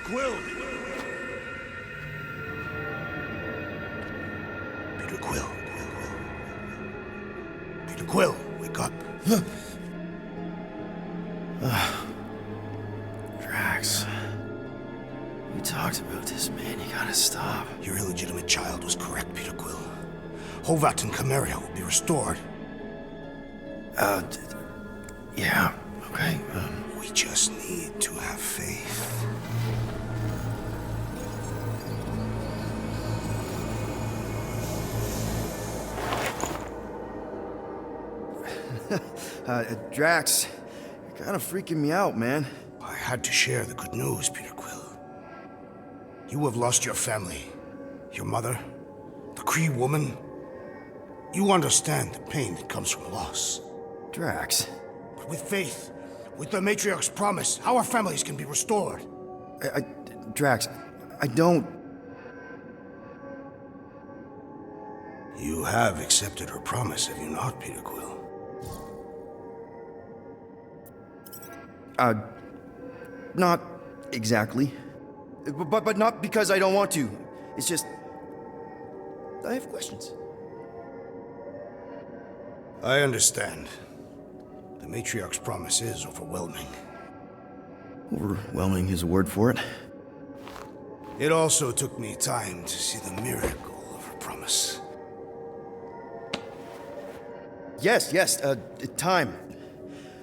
Quill! Peter Quill. Peter Quill, wake up. Drax. We talked about this, man. You gotta stop. Your illegitimate child was correct, Peter Quill. Hovat and Chimeria will be restored. Yeah, okay. We just need to have faith. Drax, you're kind of freaking me out, man. I had to share the good news, Peter Quill. You have lost your family. Your mother, the Kree woman. You understand the pain that comes from loss. Drax. But with faith, with the Matriarch's promise, our families can be restored. Drax, I don't... You have accepted her promise, have you not, Peter Quill? Not exactly. But not because I don't want to. It's just... I have questions. I understand. The Matriarch's promise is overwhelming. Overwhelming is a word for it. It also took me time to see the miracle of her promise. Yes, time.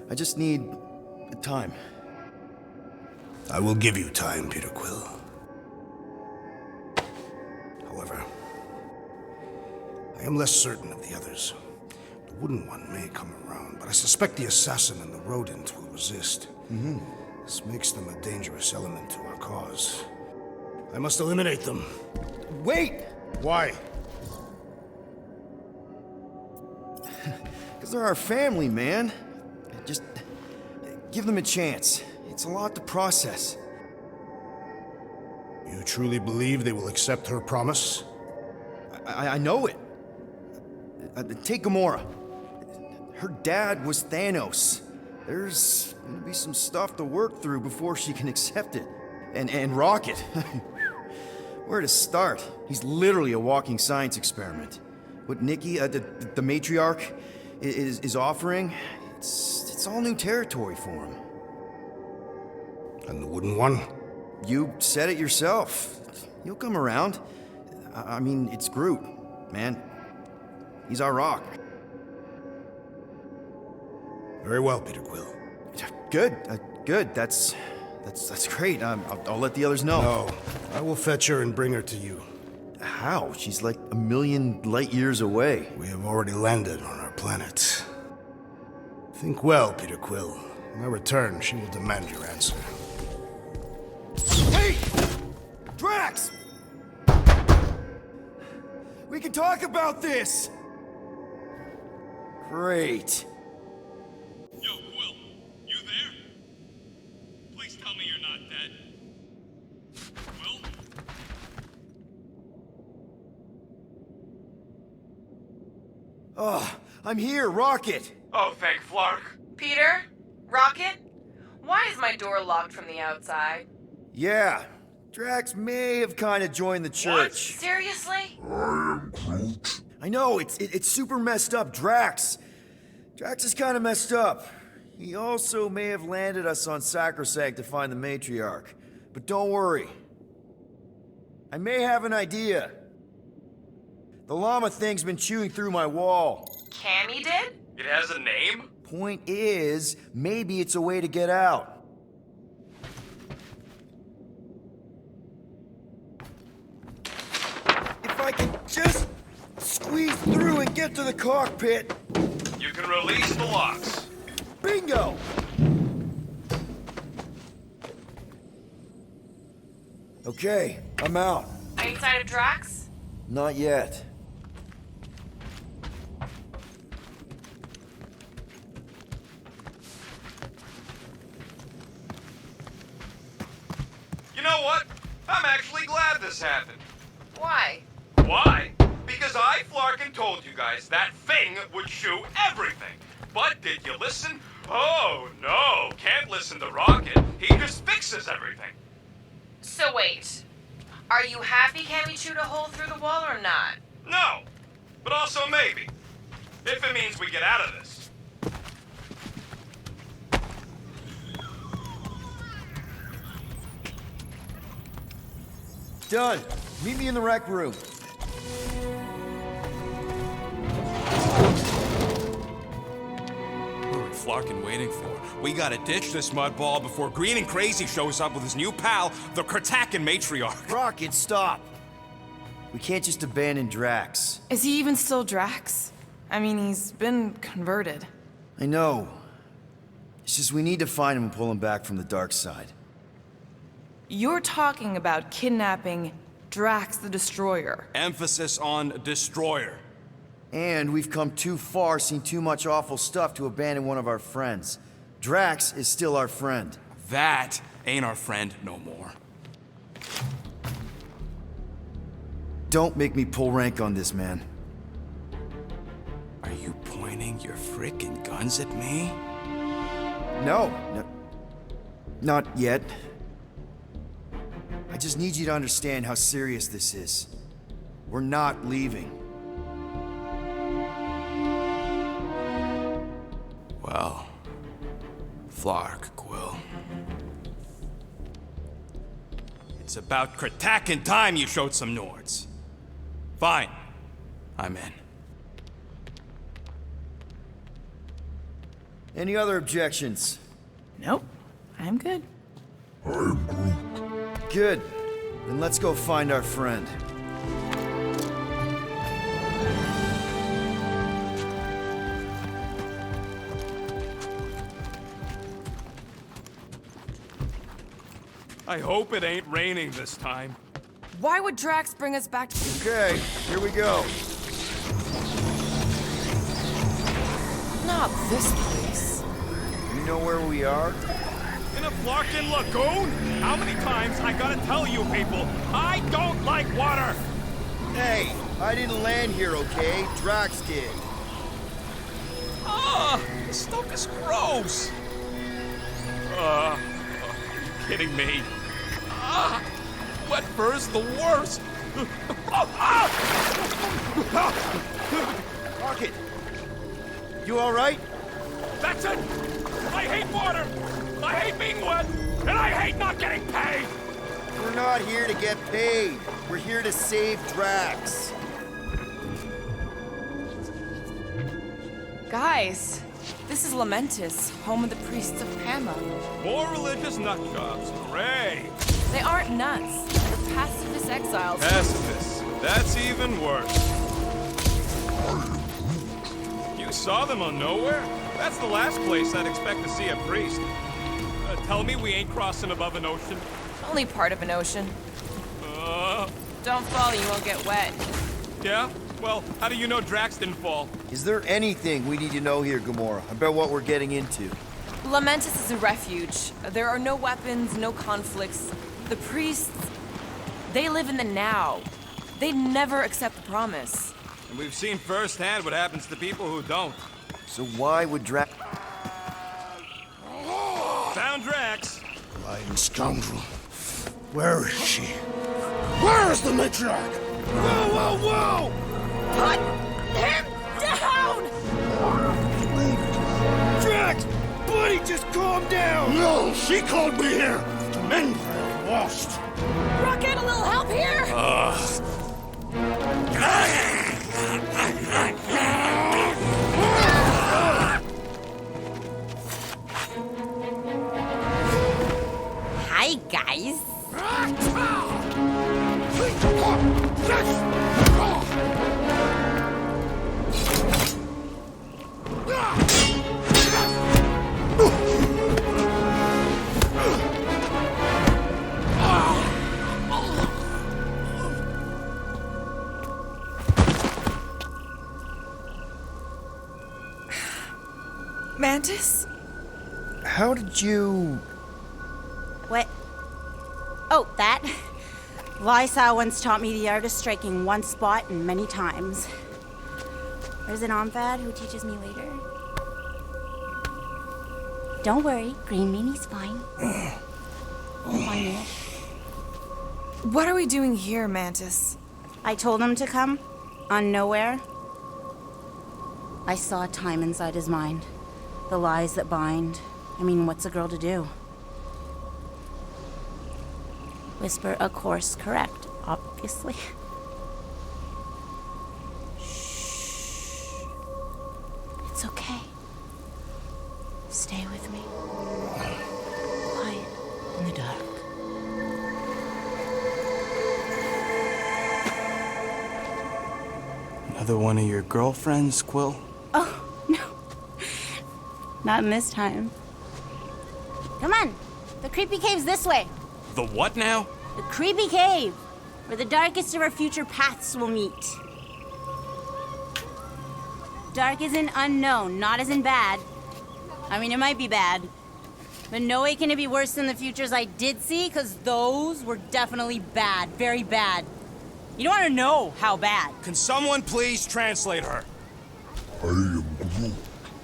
I just need time. I will give you time, Peter Quill. However, I am less certain of the others. The Wooden One may come around, but I suspect the assassin and the rodent will resist. This makes them a dangerous element to our cause. I must eliminate them. Wait! Why? Because they're our family, man. Just give them a chance. It's a lot to process. You truly believe they will accept her promise? I know it. Take Gamora. Her dad was Thanos. There's gonna be some stuff to work through before she can accept it. And Rocket. Where to start? He's literally a walking science experiment. What Nikki, the matriarch, is offering, it's all new territory for him. And the Wooden One? You said it yourself. He'll come around. I mean, it's Groot, man. He's our rock. Very well, Peter Quill. Good. That's great. I'll let the others know. No, I will fetch her and bring her to you. How? She's like a million light years away. We have already landed on our planet. Think well, Peter Quill. When I return, she will demand your answer. Hey! Drax! We can talk about this! Great. Yo, Quill, you there? Please tell me you're not dead. Quill? Oh, I'm here, Rocket! Oh, thank Flark. Peter? Rocket? Why is my door locked from the outside? Yeah, Drax may have kind of joined the church. Seriously? I know, it's super messed up, Drax is kind of messed up. He also may have landed us on Sacrosanct to find the Matriarch. But don't worry. I may have an idea. The llama thing's been chewing through my wall. Cammy did? It has a name? Point is, maybe it's a way to get out. If I can just squeeze through and get to the cockpit. You can release the locks. Bingo! Okay, I'm out. Are you inside of Drax? Not yet. You know what? I'm actually glad this happened. Why? Why? Because I, Flarkin, told you guys that thing would chew everything. But did you listen? Oh, no. Can't listen to Rocket. He just fixes everything. So wait, are you happy Cammy chewed a hole through the wall or not? No, but also maybe. If it means we get out of this. Done. Meet me in the rec room. What are we flarkin' waiting for? We gotta ditch this mudball before Green and Crazy shows up with his new pal, the Kratakan matriarch. Rocket, stop! We can't just abandon Drax. Is he even still Drax? I mean, he's been converted. I know. It's just we need to find him and pull him back from the dark side. You're talking about kidnapping Drax the Destroyer. Emphasis on destroyer. And we've come too far, seen too much awful stuff to abandon one of our friends. Drax is still our friend. That ain't our friend no more. Don't make me pull rank on this, man. Are you pointing your frickin' guns at me? No, not yet. I just need you to understand how serious this is. We're not leaving. Well, Flark, Quill. It's about Kratakan time you showed some Nords. Fine. I'm in. Any other objections? Nope, I'm good. Good. Then let's go find our friend. I hope it ain't raining this time. Why would Drax bring us back to... Okay, here we go. Not this place. You know where we are? In a Flarkin lagoon? How many times I gotta tell you people, I don't like water! Hey, I didn't land here, okay? Drax did. Ah, this stuff is gross! Are you kidding me? Ah, wet fur's the worst! Rocket! You alright? That's it! I hate water! I hate being wet! And I hate not getting paid! We're not here to get paid. We're here to save Drax. Guys, this is Lamentis, home of the priests of Pama. More religious nutjobs, hooray! They aren't nuts. They're pacifist exiles. Pacifists. That's even worse. You saw them on Nowhere? That's the last place I'd expect to see a priest. Tell me we ain't crossing above an ocean. Only part of an ocean. Don't fall, you won't get wet. Yeah? Well, how do you know Drax didn't fall? Is there anything we need to know here, Gamora, about what we're getting into? Lamentis is a refuge. There are no weapons, no conflicts. The priests, they live in the now. They never accept the promise. And we've seen firsthand what happens to people who don't. So why would Drax... Found Drax. Lying scoundrel. Where is she? Where is the matriarch? Whoa, whoa, whoa! Put him down! Drax! Buddy, just calm down! No, she called me here to mend the lost. Rocket, a little help here? Hi, guys. Mantis? How did you... What? Oh, that? Lysa once taught me the art of striking one spot and many times. There's an Omfad who teaches me later. Don't worry, Green Meanie's fine. We'll find it. What are we doing here, Mantis? I told him to come, on nowhere. I saw time inside his mind. The lies that bind. I mean, what's a girl to do? Whisper a course correct, obviously. Shh. It's okay. Stay with me. Quiet in the dark. Another one of your girlfriends, Quill? Oh, no. Not in this time. Come on. The creepy cave's this way. The what now? The creepy cave, where the darkest of our future paths will meet. Dark as in unknown, not as in bad. I mean, it might be bad. But no way can it be worse than the futures I did see, because those were definitely bad. Very bad. You don't want to know how bad. Can someone please translate her? I am Groot.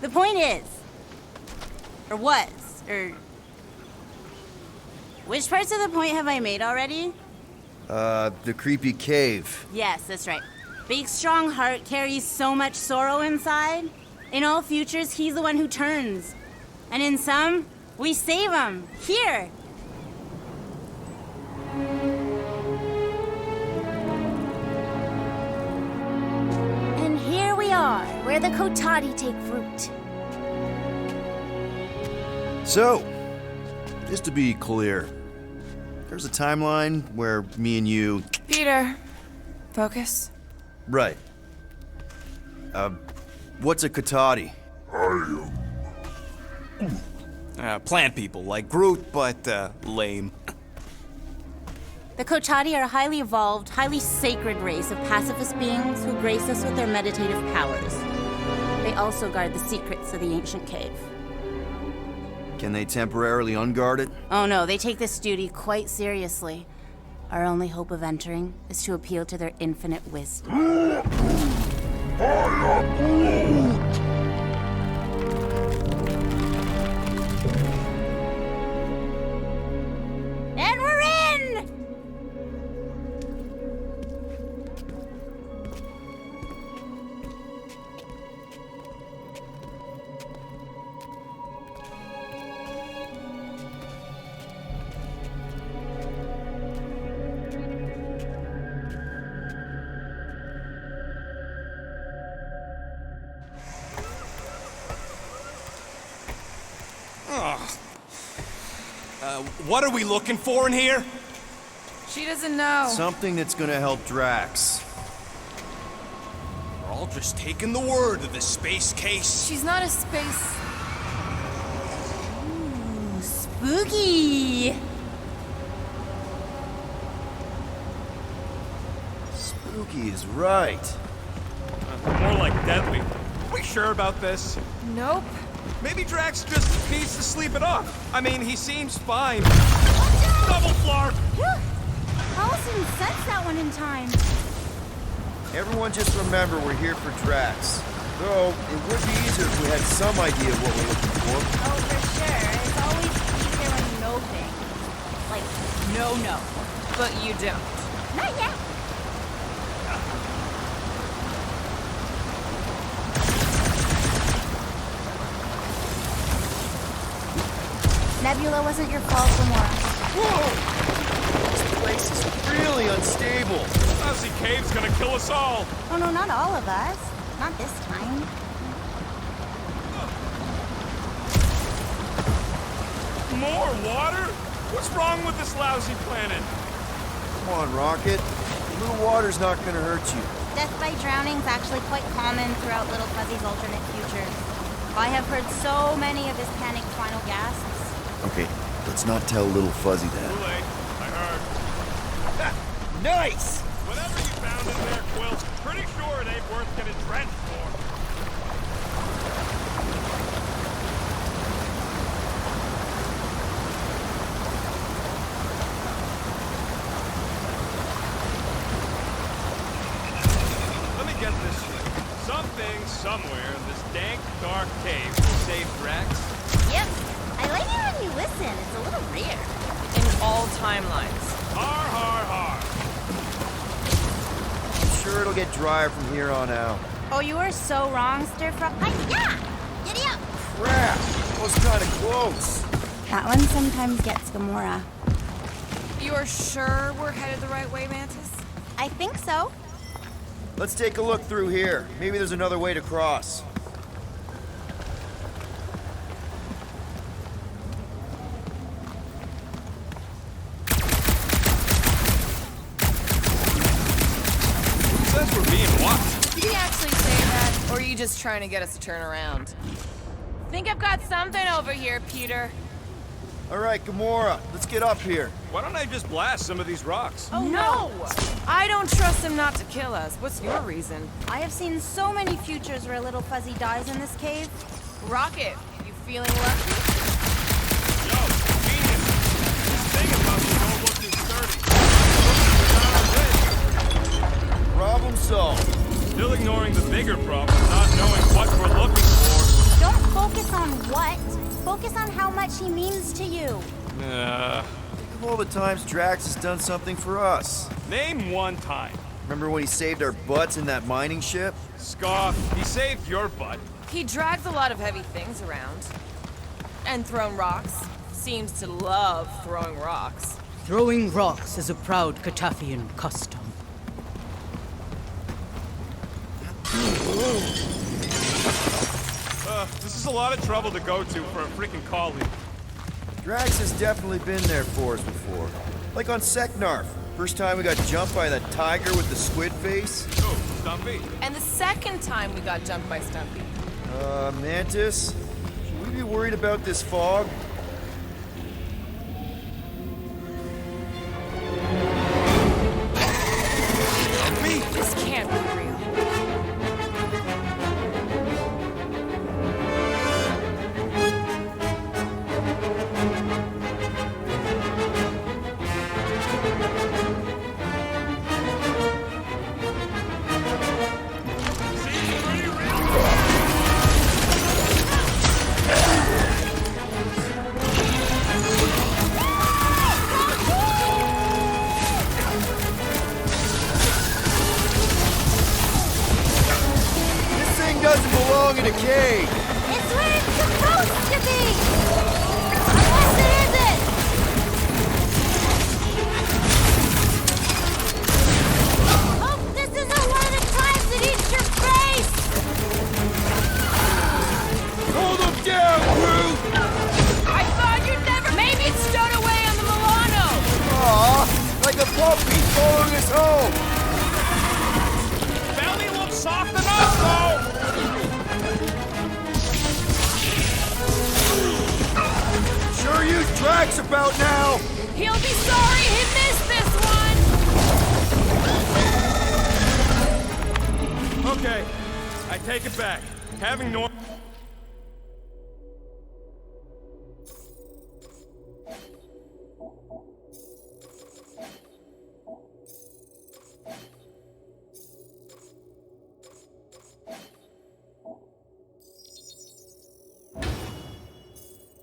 The point is, or was, or... Which parts of the point have I made already? The creepy cave. Yes, that's right. Big, strong heart carries so much sorrow inside. In all futures, he's the one who turns. And in some, we save him. Here. And here we are, where the Kotati take root. So, just to be clear, there's a timeline where me and you... Peter, focus. Right. What's a Kotati? I am Plant people, like Groot, but, lame. The Kotati are a highly evolved, highly sacred race of pacifist beings who grace us with their meditative powers. They also guard the secrets of the ancient cave. Can they temporarily unguard it? Oh no, they take this duty quite seriously. Our only hope of entering is to appeal to their infinite wisdom. And we're in! What are we looking for in here? She doesn't know. Something that's gonna help Drax. We're all just taking the word of this space case. She's not a space... Ooh, spooky! Spooky is right. More like deadly. Are we sure about this? Nope. Maybe Drax just needs to sleep it off. I mean, he seems fine. Double flark! Paulson sensed that one in time. Everyone just remember we're here for Drax. Though, it would be easier if we had some idea of what we're looking for. Oh, for sure. It's always easier when you know things. Like, no. But you don't. Not yet. Nebula wasn't your fault, Gamora. Whoa! This place is really unstable. Lousy cave's gonna kill us all. Oh no, not all of us. Not this time. More water? What's wrong with this lousy planet? Come on, Rocket. A little water's not gonna hurt you. Death by drowning's actually quite common throughout Little Fuzzy's alternate futures. I have heard so many of his panicked final gasps. Okay, let's not tell Little Fuzzy that. Too late. I heard. Nice! Whatever you found in there, Quill, pretty sure it ain't worth getting drenched for. Let me get this straight. Something, somewhere, in this dank, dark cave will save Drax. Yep. I like it when you listen. It's a little rare. In all timelines. Har, har, har. sure it'll get drier from here on out. Oh, you are so wrong, Stir-Fry. Yeah! Giddy up! Crap! That was kind of close. That one sometimes gets Gamora. You are sure we're headed the right way, Mantis? I think so. Let's take a look through here. Maybe there's another way to cross. Says we're being watched. Did he actually say that, or are you just trying to get us to turn around? Think I've got something over here, Peter. All right, Gamora, let's get up here. Why don't I just blast some of these rocks? Oh, no! I don't trust him not to kill us. What's your reason? I have seen so many futures where little Fuzzy dies in this cave. Rocket, you feeling lucky? Yo, genius! This thing about me don't look too sturdy. Problem solved. Still ignoring the bigger problem, not knowing what we're looking for. Don't focus on what. Focus on how much he means to you. Think of all the times Drax has done something for us. Name one time. Remember when he saved our butts in that mining ship? Scoff, he saved your butt. He drags a lot of heavy things around. And thrown rocks. Seems to love throwing rocks. Throwing rocks is a proud Katafian custom. This is a lot of trouble to go to for a freaking colleague. Drax has definitely been there for us before. Like on Seknarf. First time we got jumped by that tiger with the squid face. Oh, Stumpy. And the second time we got jumped by Stumpy. Mantis? Should we be worried about this fog? This can't be real. Doesn't belong in a cave. It's where it's supposed to be! Unless it isn't! Hope this isn't one of the times that eats your face! Hold him down, Groot! I thought you'd never... Maybe it stowed away on the Milano! Aw, like a puppy following us home. Belly looks soft enough, though! Sure use Drax about now. He'll be sorry he missed this one! Okay, I take it back. Having no...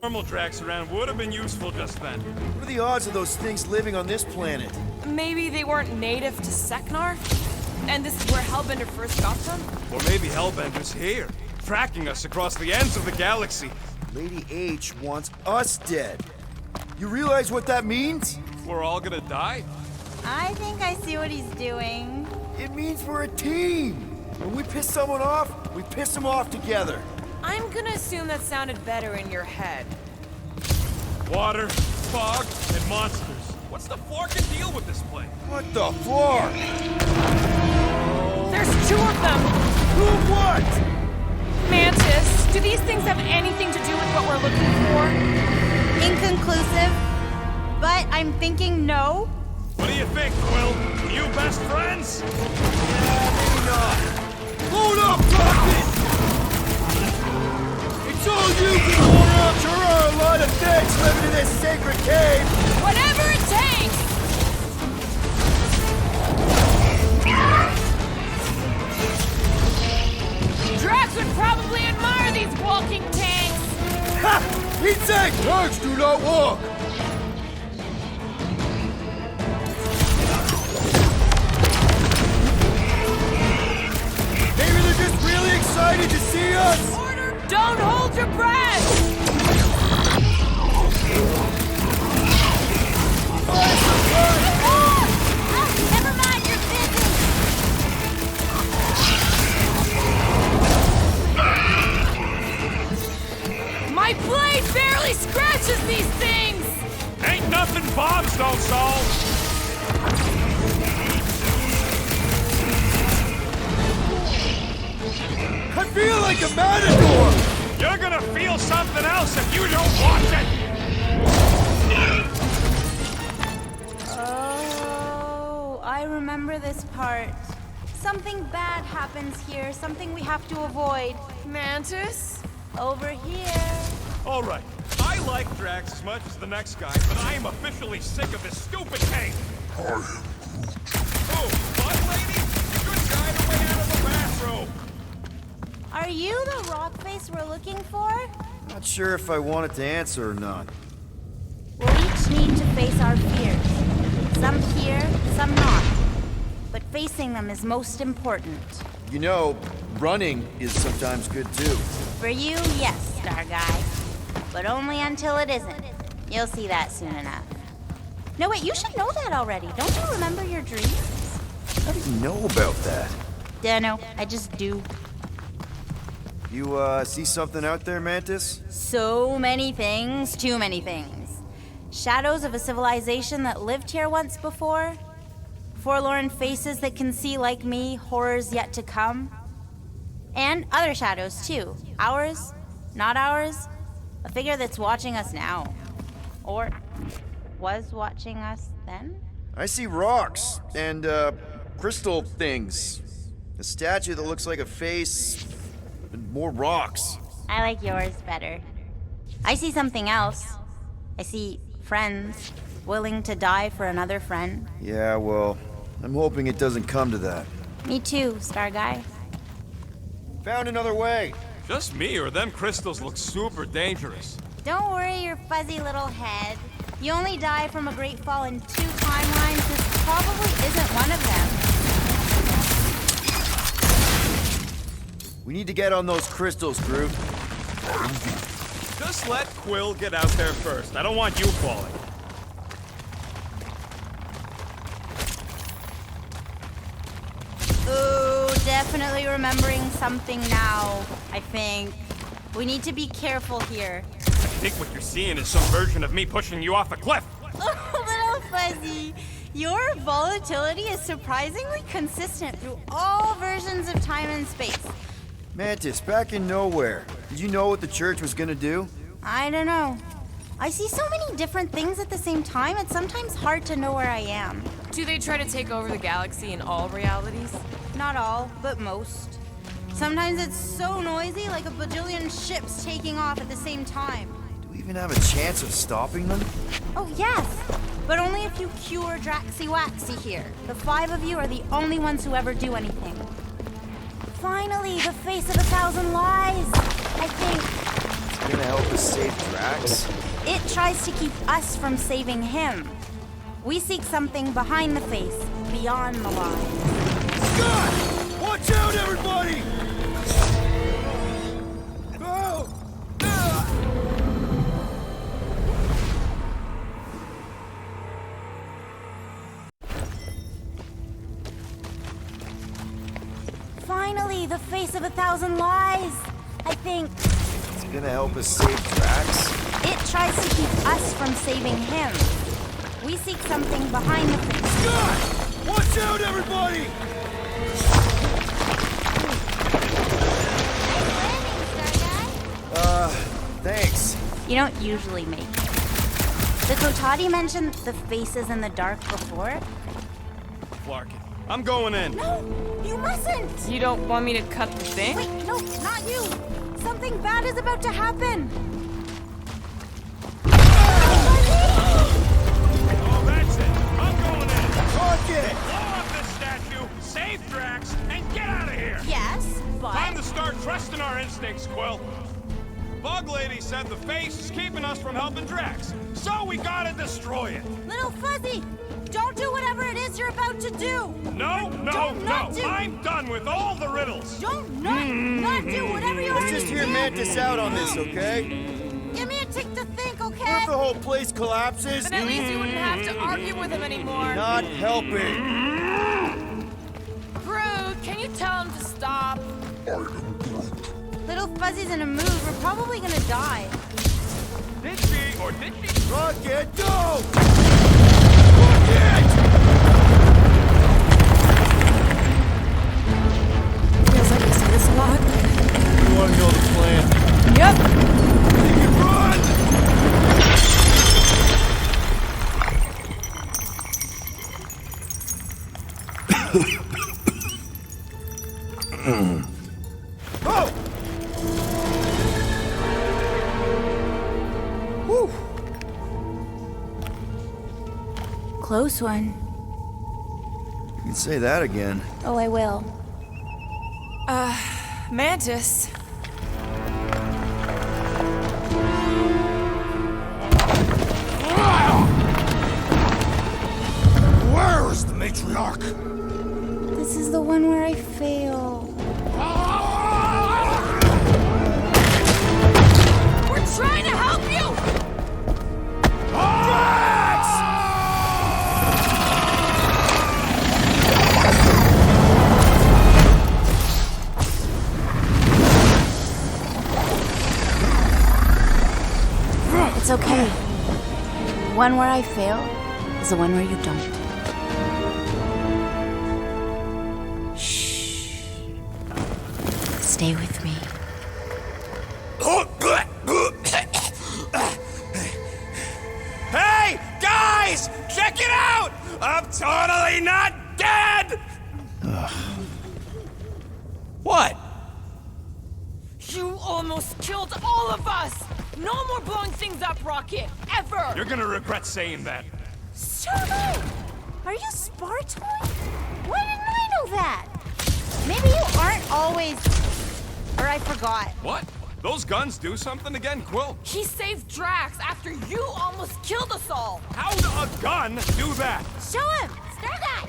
normal tracks around would have been useful just then. What are the odds of those things living on this planet? Maybe they weren't native to Seknar? And this is where Hellbender first got them? Or maybe Hellbender's here, tracking us across the ends of the galaxy. Lady H wants us dead. You realize what that means? We're all gonna die? I think I see what he's doing. It means we're a team. When we piss someone off, we piss them off together. I'm gonna assume that sounded better in your head. Water, fog, and monsters. What's the forking deal with this place? What the floor? There's two of them! Who what? Mantis, do these things have anything to do with what we're looking for? Inconclusive, but I'm thinking no. What do you think, Quill? You best friends? Maybe not. Hold up, Rocket! It's all you, Gamora! Sure are a lot of dicks living in this sacred cave! Whatever it takes! Drax would probably admire these walking tanks! Ha! He'd say, tanks do not walk! bombs don't solve! I feel like a matador! You're gonna feel something else if you don't watch it! Oh, I remember this part. Something bad happens here, something we have to avoid. Mantis? Over here. Alright, I like Drax as much as the next guy, but I am officially sick of this stupid tank! Oh, what, lady? Good guy to way out of the bathroom! Are you the rock face we're looking for? Not sure if I wanted to answer or not. We'll each need to face our fears. Some here, some not. But facing them is most important. You know, running is sometimes good too. For you, yes, Star Guy. But only until it isn't. You'll see that soon enough. No, wait, you should know that already. Don't you remember your dreams? How do you know about that? Dunno, I just do. You, see something out there, Mantis? So many things, too many things. Shadows of a civilization that lived here once before. Forlorn faces that can see, like me, horrors yet to come. And other shadows, too. Ours, not ours. A figure that's watching us now. Or was watching us then? I see rocks and, crystal things. A statue that looks like a face, and more rocks. I like yours better. I see something else. I see friends willing to die for another friend. Yeah, well, I'm hoping it doesn't come to that. Me too, Star Guy. Found another way. Just me, or them crystals look super dangerous. Don't worry your fuzzy little head. You only die from a great fall in 2 timelines. This probably isn't one of them. We need to get on those crystals, Groot. Just let Quill get out there first. I don't want you falling. Ooh, definitely remembering something now, I think. We need to be careful here. I think what you're seeing is some version of me pushing you off a cliff. Oh, little fuzzy. Your volatility is surprisingly consistent through all versions of time and space. Mantis, back in nowhere. Did you know what the church was gonna do? I don't know. I see so many different things at the same time, it's sometimes hard to know where I am. Do they try to take over the galaxy in all realities? Not all, but most. Sometimes it's so noisy, like a bajillion ships taking off at the same time. Do we even have a chance of stopping them? Oh, yes! But only if you cure Draxy Waxy here. The 5 of you are the only ones who ever do anything. Finally, the face of 1,000 lies! I think. It's gonna help us save Drax? It tries to keep us from saving him. We seek something behind the face, beyond the lies. God! Watch out, everybody! Oh! Finally, the face of 1,000 lies! I think. It's gonna help us save Drax? It tries to keep us from saving him. We seek something behind the face. God! Watch out, everybody! Thanks. You don't usually make it. The Kotati mentioned the faces in the dark before. Flarkin, I'm going in. No, you mustn't! You don't want me to cut the thing? Wait, no, not you! Something bad is about to happen! Oh, that's it. I'm going in. Rocket! Blow up this statue, save Drax, and get out of here. Yes, but... Time to start trusting our instincts, Quill. Bug Lady said the face is keeping us from helping Drax, so we gotta destroy it. Little Fuzzy, don't do whatever it is you're about to do! No, no, Don't no. not do- I'm done with all the riddles. Don't not do whatever you Let's already just hear did. Mantis out on this, okay? Give me a tick to think, What okay? if the whole place collapses? Then at least you wouldn't have to argue with him anymore. Not helping. Groot, can you tell him to stop? Little Fuzzy's in a mood. We're probably gonna die. Did she or did she? Rocket, go! Oh! Whew. Close one. You can say that again. Oh, I will. Mantis. Where is the matriarch? This is the one where I fail. We're trying to help you! It's okay. One where I fail is the one where you don't. Shh. Stay with me. Hey, guys! Check it out! I'm totally not dead! What? You almost killed all of us! No more blowing things up, Rocket! Ever! You're gonna regret saying that. Shut up! Are you Spartan? Why didn't I know that? Maybe you aren't always... Or I forgot. What? Those guns do something again, Quill? He saved Drax after you almost killed us all! How'd a gun do that? Show him! Start that!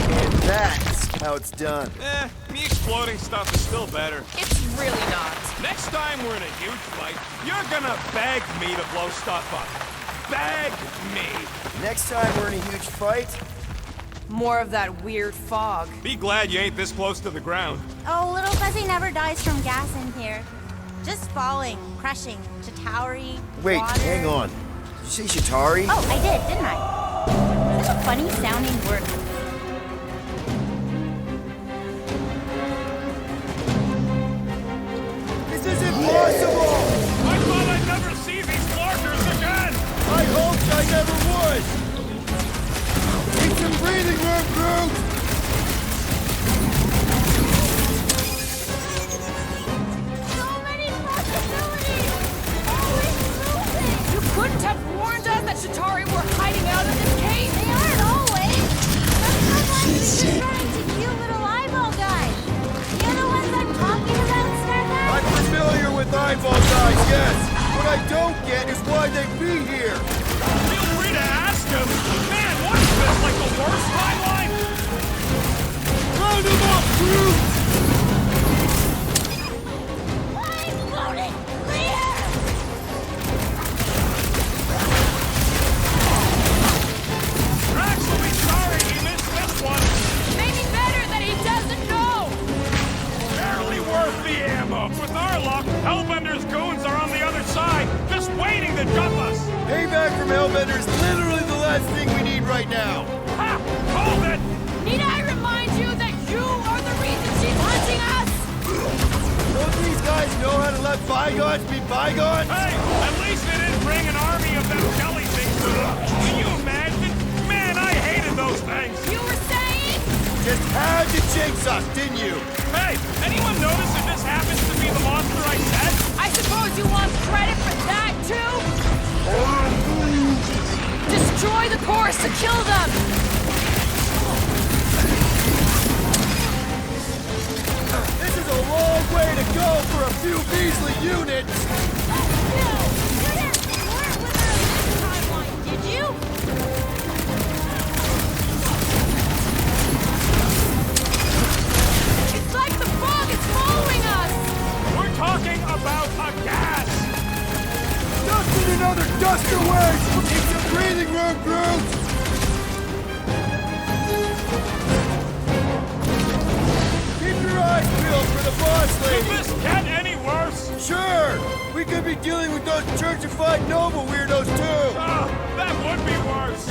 And that's how it's done. Me exploding stuff is still better. It's really not. Next time we're in a huge fight, you're gonna beg me to blow stuff up. Beg me. Next time we're in a huge fight, More of that weird fog. Be glad you ain't this close to the ground. Oh, little Fuzzy never dies from gas in here. Just falling, crushing, Chitauri, wait, water. hang on. Did you say Chitauri? Oh, I did, didn't I? That's a funny sounding word. This is impossible! I thought I'd never see these markers again! I hoped I never would! Need some breathing room, Groot! So many possibilities! Always moving! You couldn't have warned us that Chitauri were hiding out in this cave? They aren't always! Sometimes we're just trying to cute little eyeball guys. You know the ones I'm talking about, Starguy? I'm familiar with eyeball guys, yes! What I don't get is why they be here! Feel free to ask him. Man, what is this, like the worst timeline? Round them up, Groot! I'm floating clear! Drax will be sorry he missed this one. Maybe better that he doesn't know! Barely worth the ammo. With our luck, Hellbender's goons are on the other side, just waiting to jump us. Payback from Hellbender is literally the last thing we need right now! Ha! Hold it! Need I remind you that you are the reason she's hunting us? Don't these guys know how to let bygones be bygones? Hey, at least they didn't bring an army of them jelly things to them. Can you imagine? Man, I hated those things. You were saying? Just had to jinx us, didn't you? Hey, anyone notice if this happens to be the monster I said? I suppose you want credit for that, too? Destroy the cores to kill them! This is a long way to go for a few measly units! You didn't flirt with her this timeline, did you? It's like the fog is following us! We're talking about a gas. Dust in another duster wedge! Need some breathing room, Groot! Keep your eyes peeled for the boss Could lady! this get any worse? Sure! We could be dealing with those churchified Nova weirdos too! That would be worse.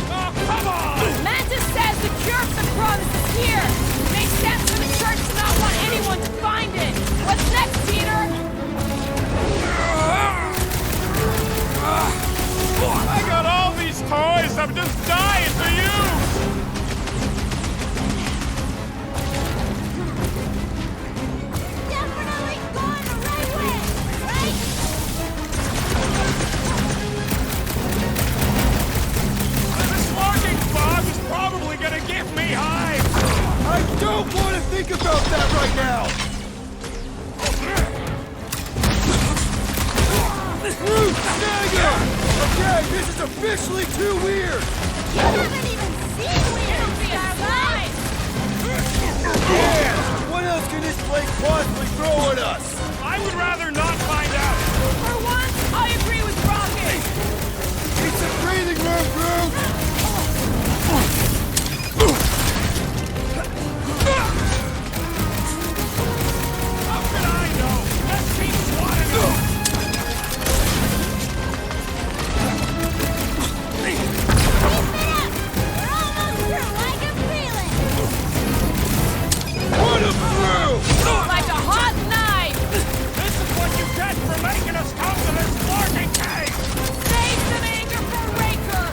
Oh, come on! Mantis says the cure for the problem is here! Makes sense for the church to not want anyone to find it! What's next, Peter? I got all these toys. I'm just dying to use Stagger! Okay, this is officially too weird! You haven't even seen weird, Starlight! Yeah! What else can this place possibly throw at us? I would rather not find out. For once, I agree with Rocket. It's a breathing room, Groot! How can I know? Let's keep swatting them. We're almost through, I can feel it! Put him through! Like a hot knife. This is what you get for making us come to this flarking cave. Save some anger for Raker.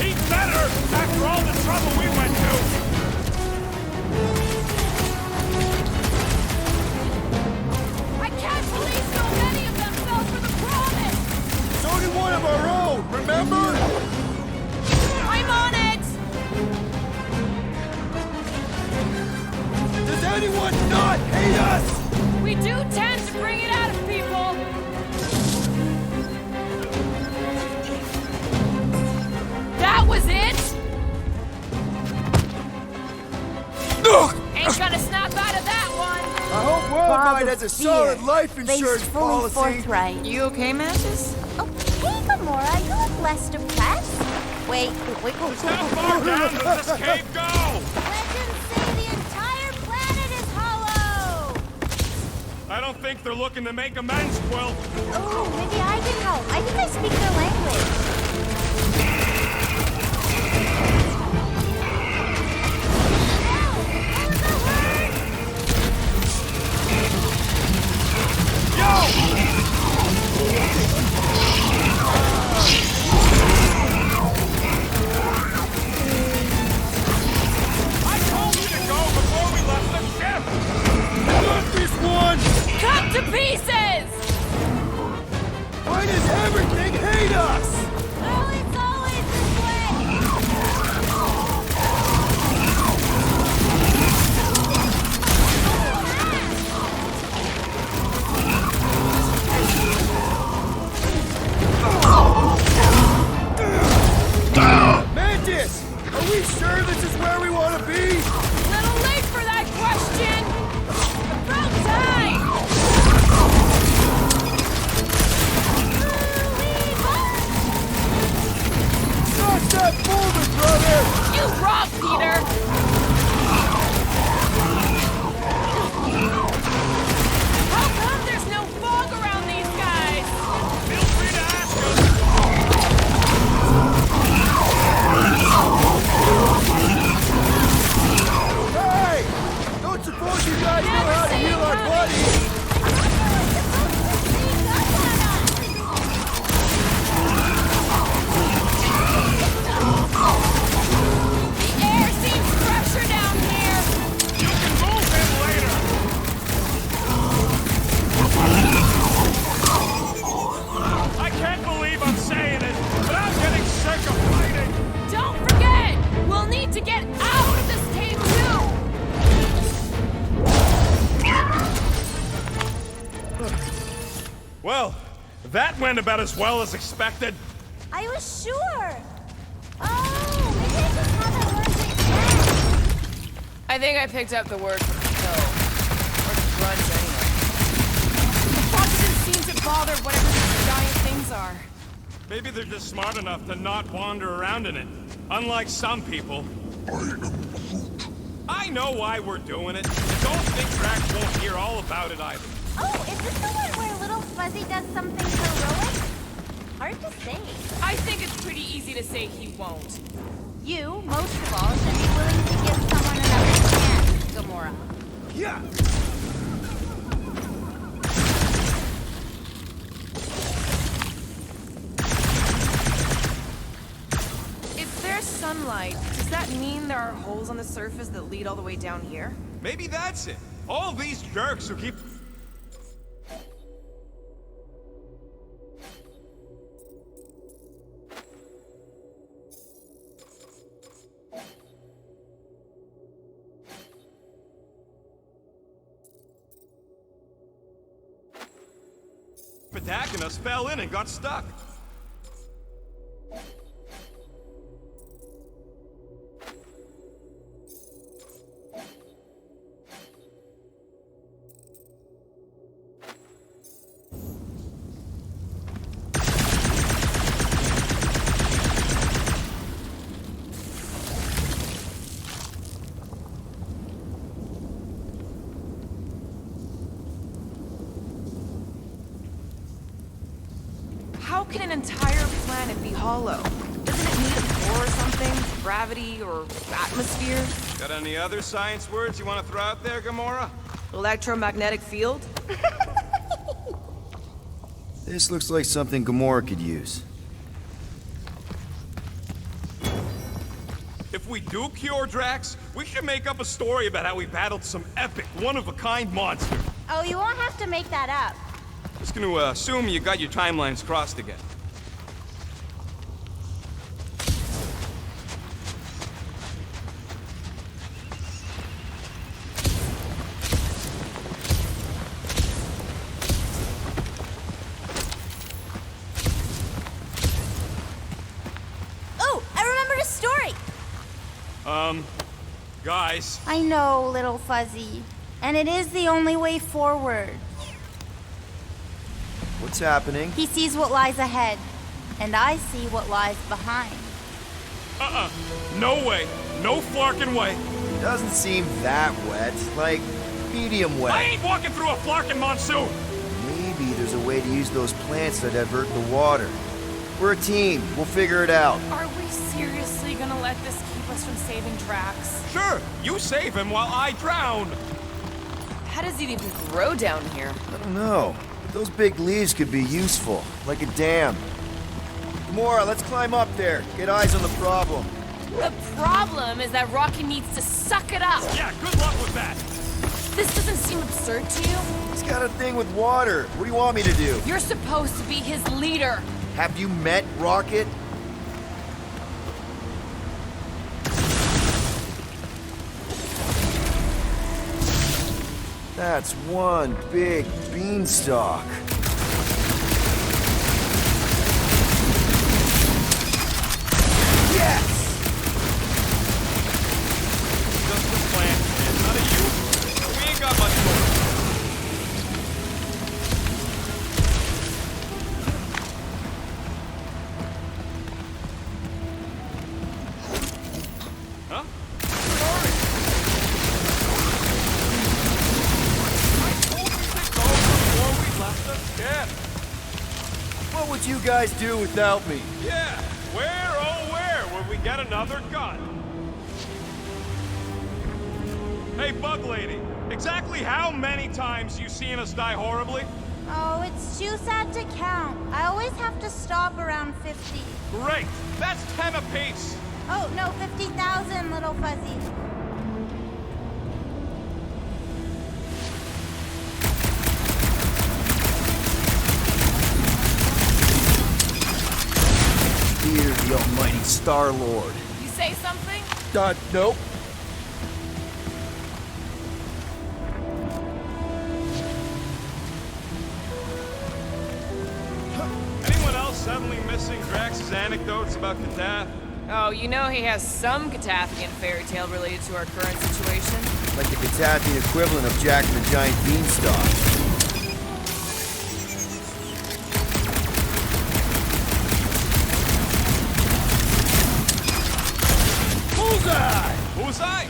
He's better after all the trouble we went to. I can't believe so many of them fell for the promise. It's only one of our own, remember? I'm on it. Does anyone not hate us? We do tend to bring it out of people. That was it? Ain't gonna snap out of that one. I hope Worldwide has a solid life insurance fully policy. forthright. You okay, Mantis? Oh, hey, Gamora, you look less depressed. Wait. How far down does this cave go? Legends say the entire planet is hollow! I don't think they're looking to make amends, Quill. Oh, maybe I can help. I think I speak their language. I told you to go before we left the ship. Not this one! Cut to pieces! Why does everything hate us? Oh, it's always this way! Mantis! Are we sure this is where we want to be? Little late for that question. About time. Not that boulder, brother! You rock, Peter. How come there's no fog around these guys? Feel free to ask us. Hey! Don't suppose you guys know how to heal our buddies? The air seems fresher down here. You can move in later. I can't believe I'm saying it, but I'm getting sick of fighting. Don't forget, we'll need to get out of this cave too. Well, that went about as well as expected. I was sure! Oh, maybe I just haven't learned it yet. I think I picked up the word for kill. Or to grunge anyway. The fog doesn't seem to bother whatever these giant things are. Maybe they're just smart enough to not wander around in it. Unlike some people. I am Groot. I know why we're doing it. Don't think Drax won't hear all about it either. Oh, is this the one where Little Fuzzy does something heroic? Hard to say. I think it's pretty easy to say he won't. You, most of all, should be willing to give someone another chance, Gamora. Yeah! If there's sunlight, does that mean there are holes on the surface that lead all the way down here? Maybe that's it. All these jerks who keep... attacking us fell in and got stuck. How can an entire planet be hollow? Doesn't it need a core or something? Gravity or atmosphere? Got any other science words you want to throw out there, Gamora? Electromagnetic field? This looks like something Gamora could use. If we do cure Drax, we should make up a story about how we battled some epic, one-of-a-kind monster. Oh, you won't have to make that up. Just gonna assume you got your timelines crossed again. Oh, I remembered a story. Guys. I know, little fuzzy. And it is the only way forward. What's happening? He sees what lies ahead, and I see what lies behind. No way. No flarkin' way. Doesn't seem that wet. Like, medium wet. I ain't walking through a flarkin' monsoon. Maybe there's a way to use those plants to divert the water. We're a team. We'll figure it out. Are we seriously gonna let this keep us from saving Drax? Sure, you save him while I drown. How does it even grow down here? I don't know. Those big leaves could be useful, like a dam. Gamora, let's climb up there. Get eyes on the problem. The problem is that Rocket needs to suck it up. Yeah, good luck with that. This doesn't seem absurd to you? He's got a thing with water. What do you want me to do? You're supposed to be his leader. Have you met Rocket? That's one big beanstalk. Yes! Just the plan, and none of you. We ain't got much more. Huh? Sorry. What would you guys do without me? Yeah, where, oh where would we get another gun? Hey, Bug Lady, exactly how many times you seen us die horribly? Oh, it's too sad to count. I always have to stop around 50. Great, that's 10 apiece. Oh, no, 50,000, little fuzzy. Fear the almighty Star-Lord. You say something? Nope. Anyone else suddenly missing Drax's anecdotes about Katath? Oh, you know he has some Catathian fairy tale related to our current situation. Like the Catathian equivalent of Jack and the Giant Beanstalk. Bullseye!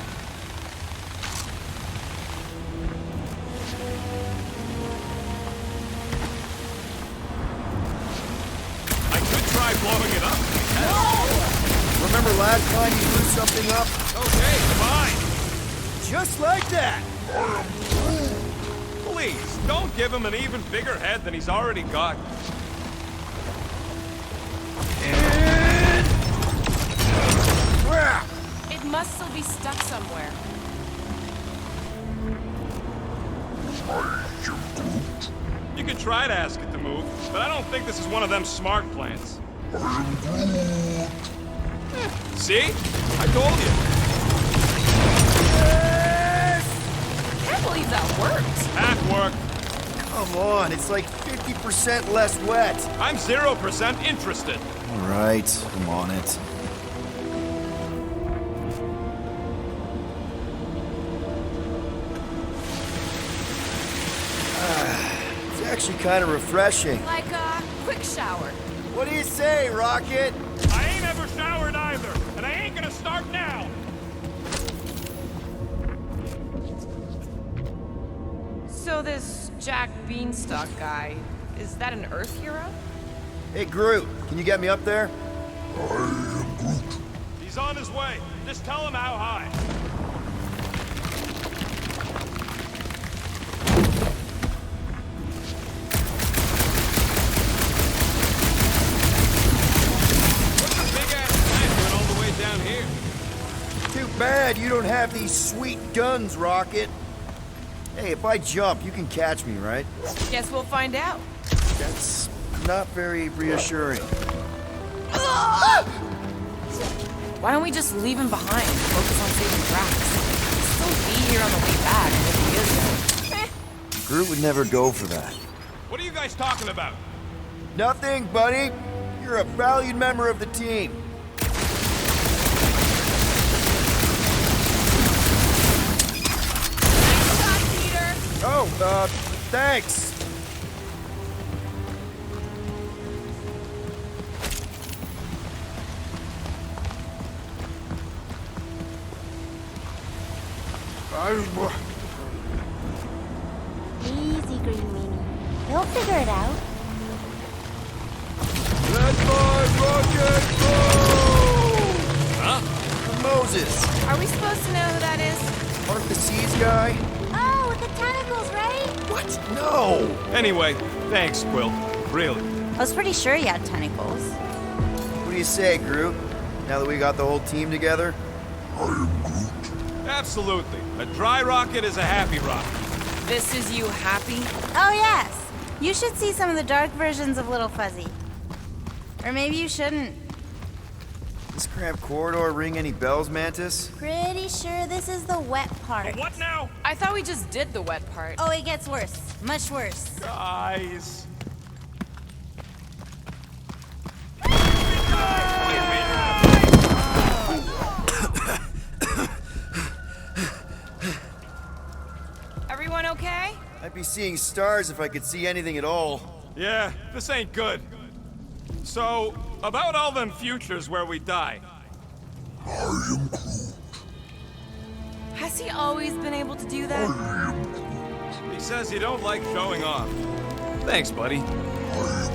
I could try blowing it up. No! Remember last time you blew something up? Okay, fine. Just like that! Please, don't give him an even bigger head than he's already got. And... Crap! It must still be stuck somewhere. You could try to ask it to move, but I don't think this is one of them smart plants. See? I told you. I can't believe that worked. Half work. Come on, it's like 50% less wet. I'm 0% interested. All right, I'm on it. It's actually kind of refreshing. Like a quick shower. What do you say, Rocket? I ain't ever showered either, and I ain't gonna start now. So this Jack Beanstalk guy, is that an Earth hero? Hey, Groot, can you get me up there? I am Groot. He's on his way. Just tell him how high. What's a big-ass knife went all the way down here? Too bad you don't have these sweet guns, Rocket. Hey, if I jump, you can catch me, right? Guess we'll find out. That's not very reassuring. Why don't we just leave him behind and focus on saving Drax? He'll still be here on the way back if he is. Groot would never go for that. What are you guys talking about? Nothing, buddy. You're a valued member of the team. Oh, thanks. Easy, Green Meanie. They'll figure it out. Let my rocket go! Huh? Moses, Are we supposed to know who that is? Mark the Seas guy? Oh, with the tentacles, right? What? No! Anyway, thanks, Quill. Really. I was pretty sure you had tentacles. What do you say, Groot? Now that we got the whole team together? I am Groot. Absolutely. A dry rocket is a happy rocket. This is you happy? Oh, yes. You should see some of the dark versions of Little Fuzzy. Or maybe you shouldn't. This cramped corridor ring any bells, Mantis? Pretty sure this is the wet part. What now? I thought we just did the wet part. Oh, it gets worse. Much worse. Guys. Everyone okay? I'd be seeing stars if I could see anything at all. Yeah, this ain't good. So, about all them futures where we die. I am Groot. Has he always been able to do that? I am Groot. He says you don't like showing off. Thanks, buddy. I am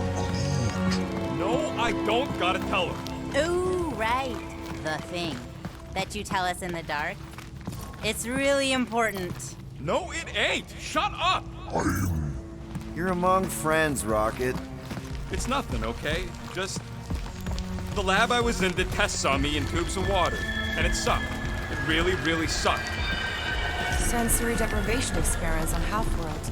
Groot. No, I don't gotta tell him. Ooh, right. The thing that you tell us in the dark. It's really important. No, it ain't. Shut up. I am. You're among friends, Rocket. It's nothing, okay? Just... the lab I was in did tests on me in tubes of water, and it sucked. It really, really sucked. Sensory deprivation experiments on Half-World.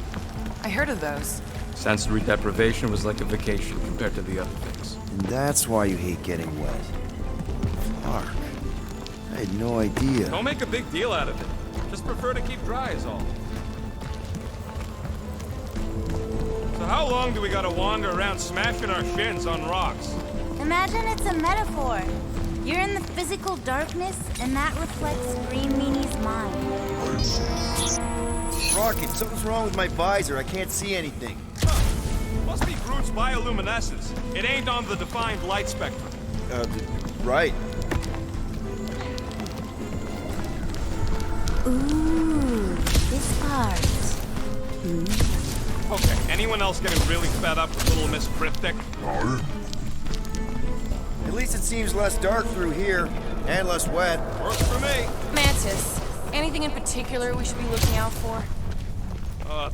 I heard of those. Sensory deprivation was like a vacation compared to the other things. And that's why you hate getting wet. Fuck. I had no idea. Don't make a big deal out of it. Just prefer to keep dry is all. So how long do we gotta wander around smashing our shins on rocks? Imagine it's a metaphor. You're in the physical darkness, and that reflects Green Meanie's mind. Rocket, something's wrong with my visor. I can't see anything. Huh. Must be Groot's bioluminescence. It ain't on the defined light spectrum. Right. Ooh, this part. Okay, anyone else getting really fed up with Little Miss Cryptic? At least it seems less dark through here, and less wet. Works for me. Mantis, anything in particular we should be looking out for?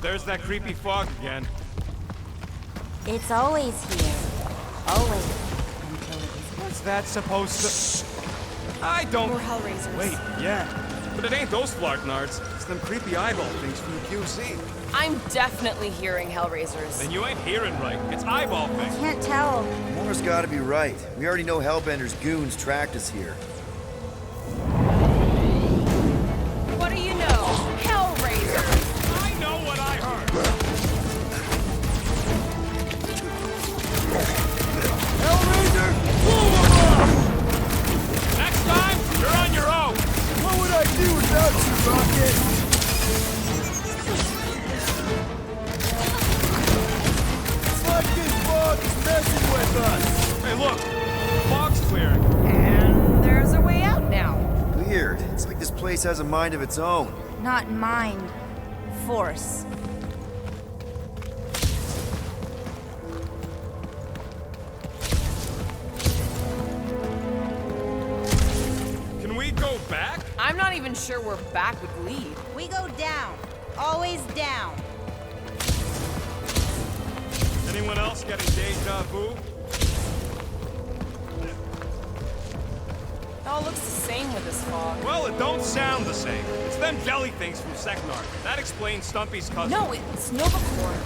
There's that creepy fog again. It's always here. Always. Until it is. What's that supposed to... I don't... More Hellraisers. Wait, yeah. But it ain't those Flarknards. It's them creepy eyeball things from the QC. I'm definitely hearing Hellraisers. Then you ain't hearing right. It's eyeball things. Can't tell. Moore's gotta be right. We already know Hellbender's goons tracked us here. What do you know? Hellraisers! I know what I heard. place has a mind of its own. Not mind. Force. Can we go back? I'm not even sure where back would lead. We go down. Always down. Anyone else getting deja vu? It all looks the same with this fog. Well, it don't sound the same. It's them jelly things from Seknar. That explains Stumpy's cousin. No, it's Novacore.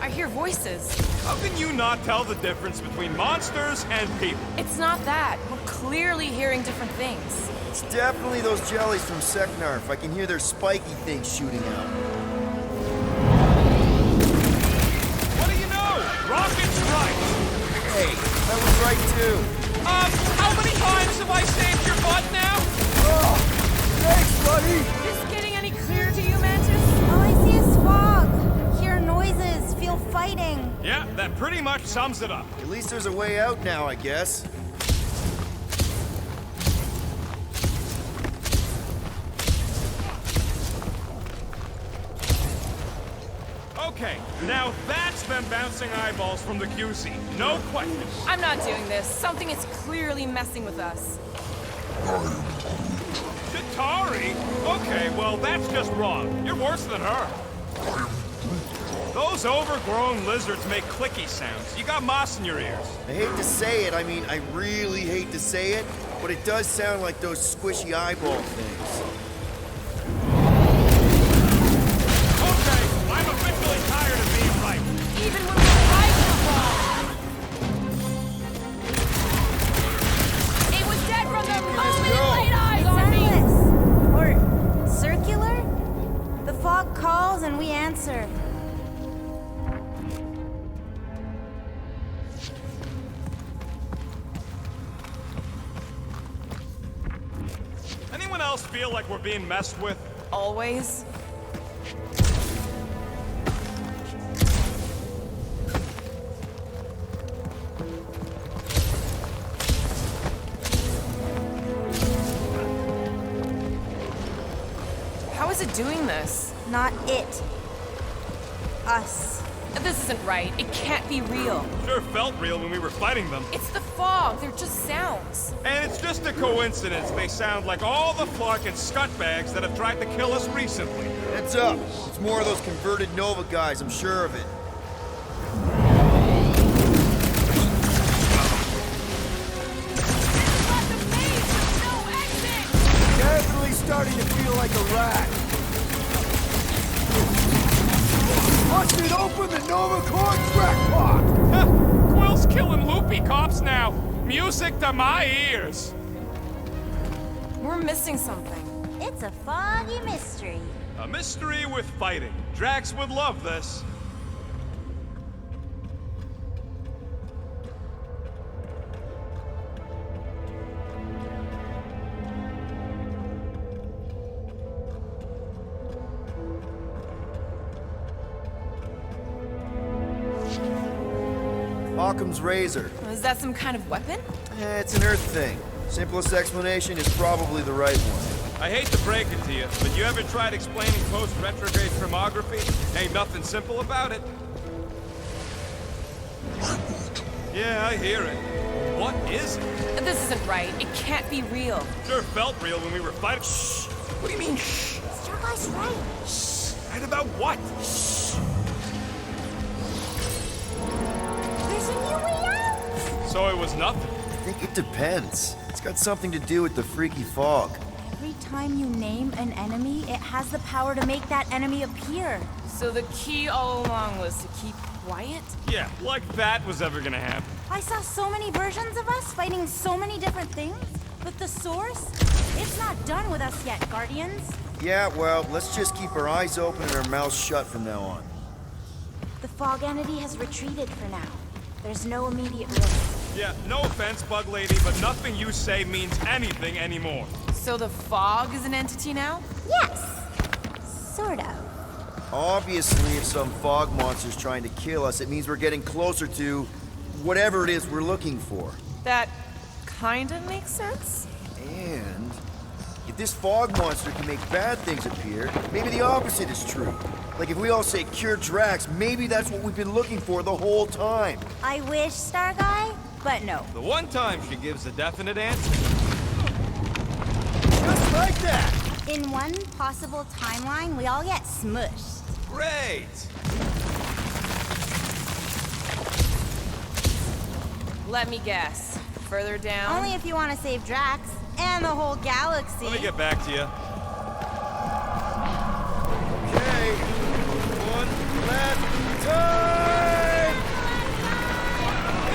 I hear voices. How can you not tell the difference between monsters and people? It's not that. We're clearly hearing different things. It's definitely those jellies from Seknar, if I can hear their spiky things shooting out. What do you know? Rocket's right. Hey, that was right too. How many times have I saved your butt now? Oh, thanks, buddy! This getting any clearer to you, Mantis? All I see is fog. Hear noises, feel fighting. Yeah, that pretty much sums it up. At least there's a way out now, I guess. Okay, now that's them bouncing eyeballs from the QC. No question. I'm not doing this. Something is clearly messing with us. Chitauri? Okay, well, that's just wrong. You're worse than her. Those overgrown lizards make clicky sounds. You got moss in your ears. I hate to say it, I really hate to say it, but it does sound like those squishy eyeball things. Okay, I'm officially tired of being right. Even when we fight the fog. It was dead from the moment it laid eyes on me. Sunless. Or circular? The fog calls and we answer. Anyone else feel like we're being messed with? Always. How is it doing this? Not it. Us. This isn't right. It can't be real. Sure felt real when we were fighting them. It's the fog. They're just sounds. And it's just a coincidence they sound like all the fucking scutbags that have tried to kill us recently. Heads up. It's more of those converted Nova guys, I'm sure of it. Definitely starting to feel like a rat. Busted open the Nova Core crackpot! Quill's killing loopy cops now. Music to my ears. We're missing something. It's a foggy mystery. A mystery with fighting. Drax would love this. Occam's razor. Is that some kind of weapon? It's an Earth thing. Simplest explanation is probably the right one. I hate to break it to you, but you ever tried explaining post-retrograde thermography? Ain't nothing simple about it. Yeah, I hear it. What is it? This isn't right. It can't be real. Sure felt real when we were fighting. Shh! What do you mean, shh? Starguy's right. Shh! Right about what? Shh! There's a new way out. So it was nothing. I think it depends. It's got something to do with the freaky fog. Every time you name an enemy, it has the power to make that enemy appear. So the key all along was to keep quiet? Yeah, like that was ever gonna happen. I saw so many versions of us fighting so many different things, but the source, it's not done with us yet, Guardians. Yeah, well, let's just keep our eyes open and our mouths shut from now on. The fog entity has retreated for now. There's no immediate risk. Yeah, no offense, Bug Lady, but nothing you say means anything anymore. So the fog is an entity now? Yes. Sort of. Obviously, if some fog monster's trying to kill us, it means we're getting closer to whatever it is we're looking for. That kinda makes sense? And if this fog monster can make bad things appear, maybe the opposite is true. Like if we all say cure Drax, maybe that's what we've been looking for the whole time. I wish, Star Guy, but no. The one time she gives a definite answer. Just like that! In one possible timeline, we all get smushed. Great! Let me guess. Further down? Only if you want to save Drax and the whole galaxy. Let me get back to you. Okay, one last time!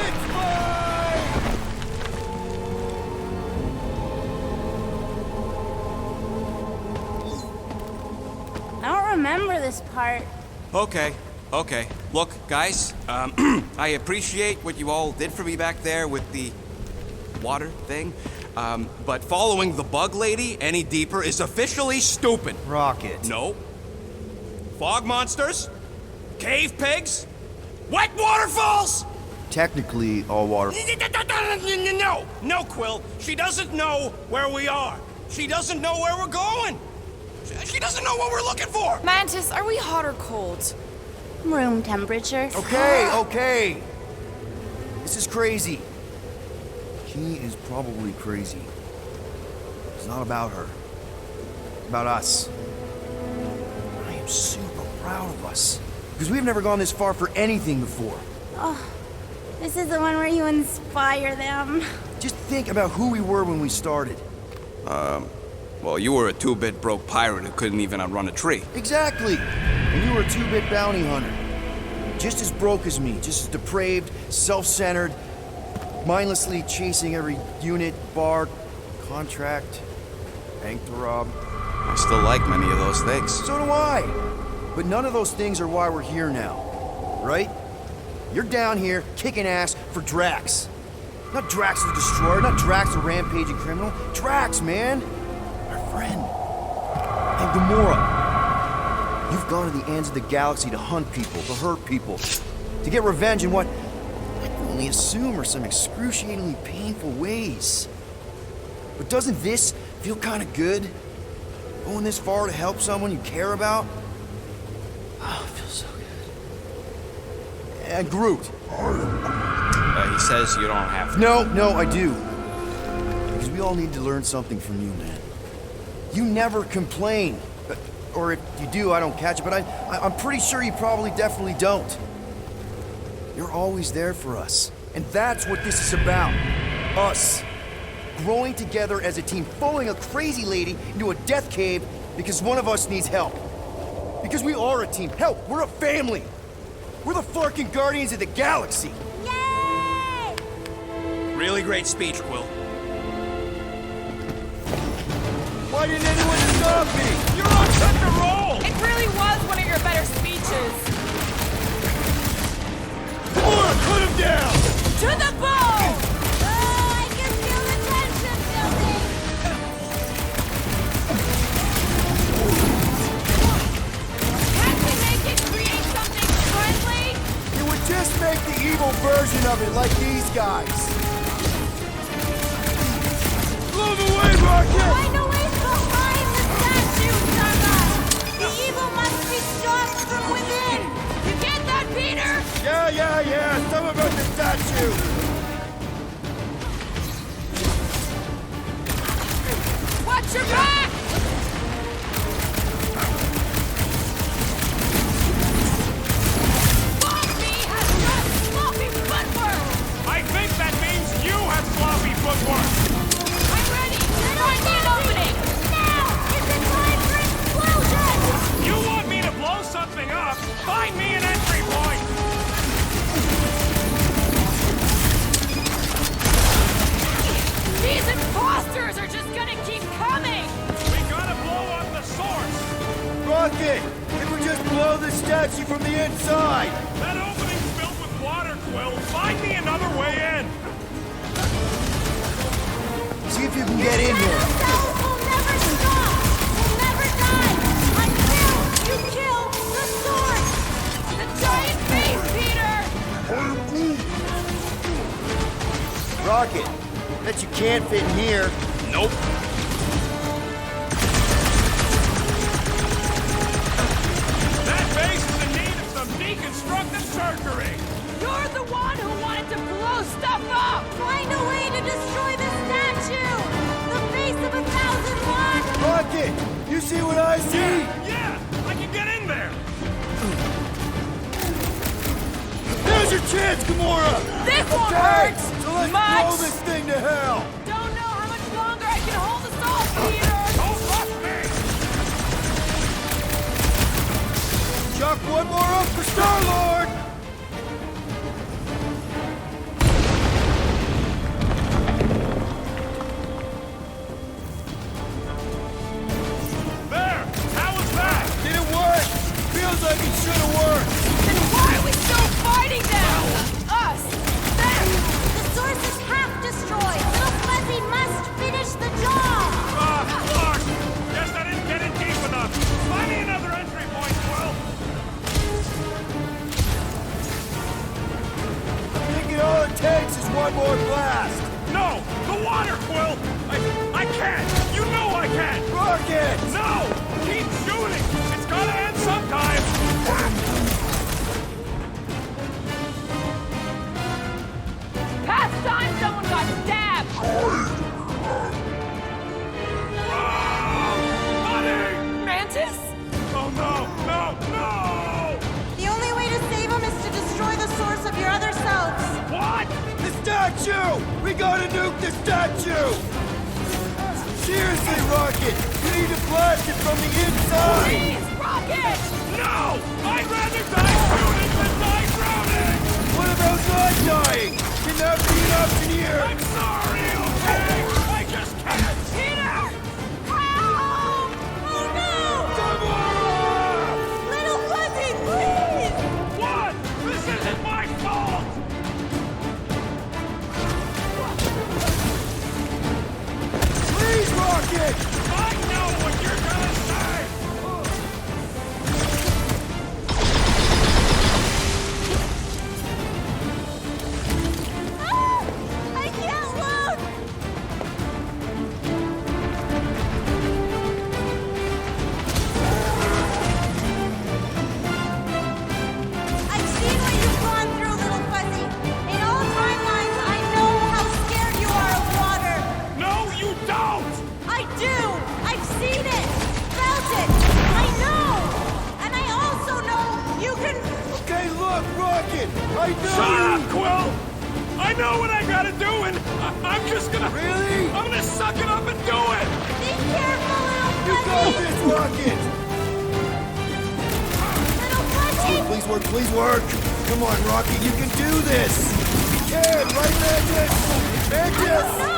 It's I don't remember this part. Okay. Look, guys, I appreciate what you all did for me back there with the water thing, but following the bug lady any deeper is officially stupid. Rocket. No. Fog monsters? Cave pigs? Wet waterfalls? Technically, all water. No, Quill. She doesn't know where we are. She doesn't know where we're going. She doesn't know what we're looking for. Mantis, are we hot or cold? Room temperature. Okay. This is crazy. She is probably crazy. It's not about her. It's about us. I am super proud of us. Because we've never gone this far for anything before. Oh, this is the one where you inspire them. Just think about who we were when we started. Well, you were a 2-bit broke pirate who couldn't even outrun a tree. Exactly. And you were a 2-bit bounty hunter. Just as broke as me, just as depraved, self-centered, mindlessly chasing every unit, bar, contract, bank to rob. I still like many of those things. So do I. But none of those things are why we're here now, right? You're down here kicking ass for Drax. Not Drax the Destroyer, not Drax the rampaging criminal. Drax, man. Our friend. And Gamora. You've gone to the ends of the galaxy to hunt people, to hurt people, to get revenge in what I can only assume are some excruciatingly painful ways. But doesn't this feel kind of good? Going this far to help someone you care about? Oh, it feels so good. And Groot. He says you don't have to. No, I do. Because we all need to learn something from you, man. You never complain. Or if you do, I don't catch it, but I'm pretty sure you probably definitely don't. You're always there for us. And that's what this is about. Us. Growing together as a team, following a crazy lady into a death cave because one of us needs help. Because we are a team. Hell, we're a family. We're the fucking Guardians of the Galaxy. Yay! Really great speech, Quill. Why didn't anyone stop me? You're on such a roll! It really was one of your better speeches. Gamora, put him down! To the bone! Oh, I can feel the tension building! Can't we make it create something friendly? It would just make the evil version of it like these guys. Blow the way, Rocket! Find a way behind the statue, Saga! The evil must be stopped from within! You get that, Peter? Yeah. Some about the statue. Watch your back! Sloppy has got sloppy footwork! I think that means you have sloppy footwork! I'm ready! Find me an opening! Now is the time for explosion! You want me to blow something up? Find me an entry point! These imposters are just gonna keep coming! We gotta blow up the source! Rocket, it would just blow the statue from the inside. That opening's filled with water, Quill. Find me another way in! See if you can get in here. Ourselves will never stop! We'll never die! Until you kill the source! The giant face, Peter! Rocket, bet you can't fit in here. Nope. see what I see? Yeah! I can get in there! There's your chance, Gamora! This won't Okay, hurt so let's much. blow this thing to hell! Don't know how much longer I can hold this off, Peter! Don't fuck me! Chuck one more up for Star-Lord! There! How was that? Didn't work! Feels like it should have worked! Then why are we still fighting now? Us! Them! The source is half destroyed. Little Fuzzy must finish the job. Fuck! Guess I didn't get in deep enough. Find me another entry point, Quill. I'm thinking all it takes is one more blast! No! The water, Quill! I can't! You know I can't! Rocket! No! Keep shooting! It's gotta end sometime! Past time someone got stabbed! Honey! Mantis? Oh no! No! No! The only way to save him is to destroy the source of your other selves. What? The statue! We gotta nuke the statue! Seriously, Rocket! You need to blast it from the inside! Please, Rocket! No! I'd rather die shooting than die drowning! What about not dying? Can that be an option here? I'm sorry, okay? I just can't! Peter! Help! Oh no! Little Fuzzy, please! What? This isn't my fault! Please, Rocket! I know what you're gonna say! I can't look! I've seen what you've gone through, Little Fuzzy. In all timelines, I know how scared you are of water. No, you don't! I do! I've seen it! Felt it! I know! And I also know you can... Okay, look, Rocket! I know! Shut up, Quill! I know what I gotta do, and I'm just gonna... Really? I'm gonna suck it up and do it! Be careful, Little You got Fuzzy! this, Rocket! Little Fuzzy! Please work, please work! Come on, Rocket, you can do this! You can, right, Mantis? Mantis! No!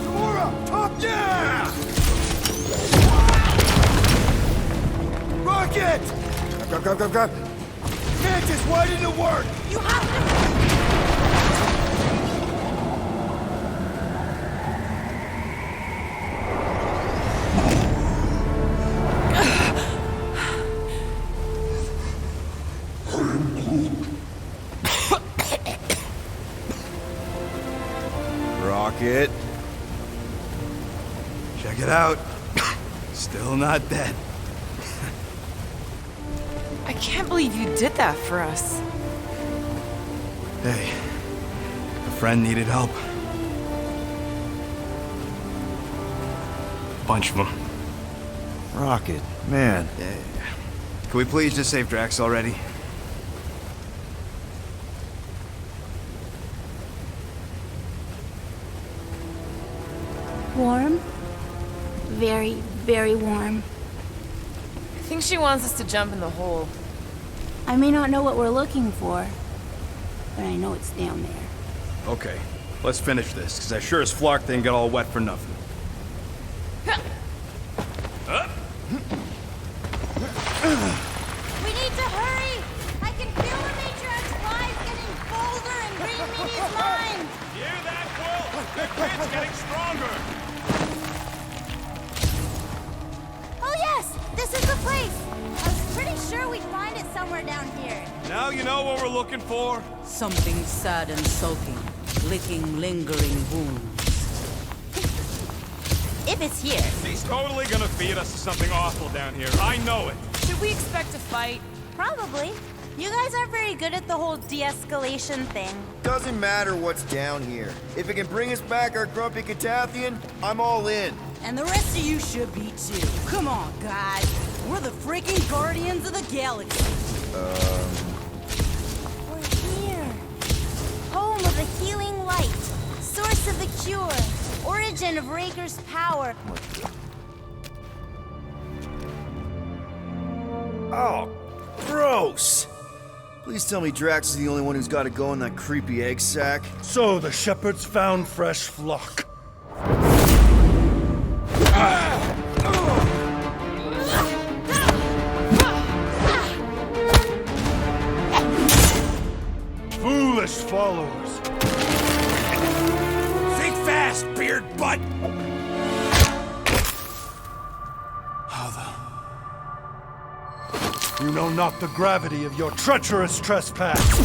Gamora, talk down! Rocket! Grab! Mantis, why didn't it work? You have to... Rocket. Check it out. Still not dead. I can't believe you did that for us. Hey, a friend needed help. Bunch of them. Rocket, man. Yeah. Can we please just save Drax already? Warm? Very, very warm. I think she wants us to jump in the hole. I may not know what we're looking for, but I know it's down there. Okay, let's finish this, because I sure as Flark didn't get all wet for nothing. We need to hurry! I can feel the Matriarch's flies getting bolder and Green Meanie's mind! You hear that, Quill? The kid's getting stronger! Oh yes! This is the place! I was pretty sure we'd find it somewhere down here. Now you know what we're looking for? Something sad and sulking, licking lingering wounds. If it's here. He's totally gonna feed us to something awful down here. I know it. Should we expect a fight? Probably. You guys aren't very good at the whole de-escalation thing. Doesn't matter what's down here. If it can bring us back our grumpy Catathian, I'm all in. And the rest of you should be too. Come on, guys. We're the freaking Guardians of the Galaxy. We're here. Home of the healing light. Source of the cure. Origin of Raker's power. Oh, gross! Please tell me Drax is the only one who's got to go in that creepy egg sack. So the shepherds found fresh flock. Foolish followers. Think fast, beard butt! You know not the gravity of your treacherous trespass.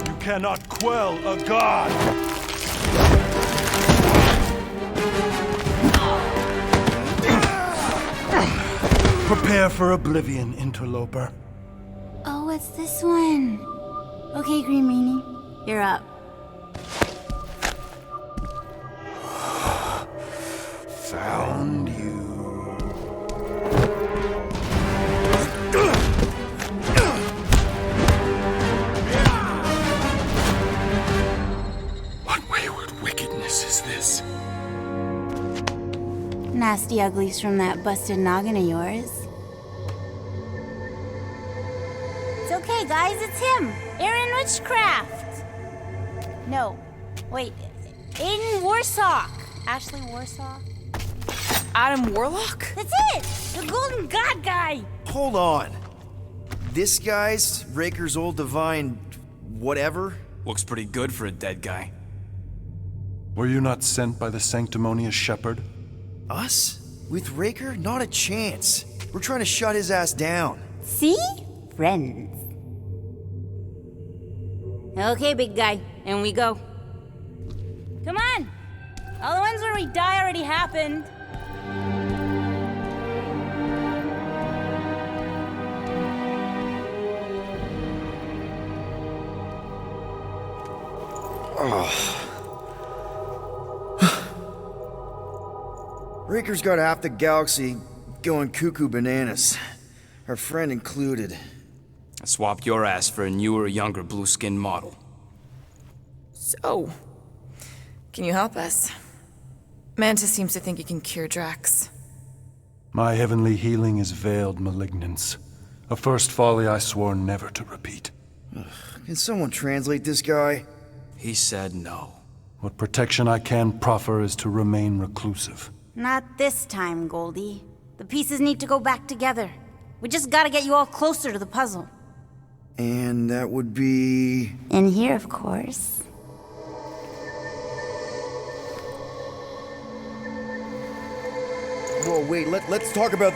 You cannot quell a god. Prepare for oblivion, interloper. Oh, what's this one? Okay, Green Meanie, you're up. Found you. What wayward wickedness is this? Nasty uglies from that busted noggin of yours. It's okay, guys, it's him. Aaron Witchcraft. No, wait. Aiden Warsaw. Ashley Warsaw. Adam Warlock? That's it! The Golden God guy! Hold on. This guy's Raker's old divine whatever? Looks pretty good for a dead guy. Were you not sent by the sanctimonious shepherd? Us? With Raker? Not a chance. We're trying to shut his ass down. See? Friends. Okay, big guy, and we go. Come on! All the ones where we die already happened. Raker's got half the galaxy going cuckoo bananas. Our friend included. I swapped your ass for a newer, younger blue-skinned model. So, can you help us? Mantis seems to think he can cure Drax. My heavenly healing is veiled malignance. A first folly I swore never to repeat. Can someone translate this guy? He said no. What protection I can proffer is to remain reclusive. Not this time, Goldie. The pieces need to go back together. We just gotta get you all closer to the puzzle. And that would be... In here, of course. Whoa, wait, let's talk about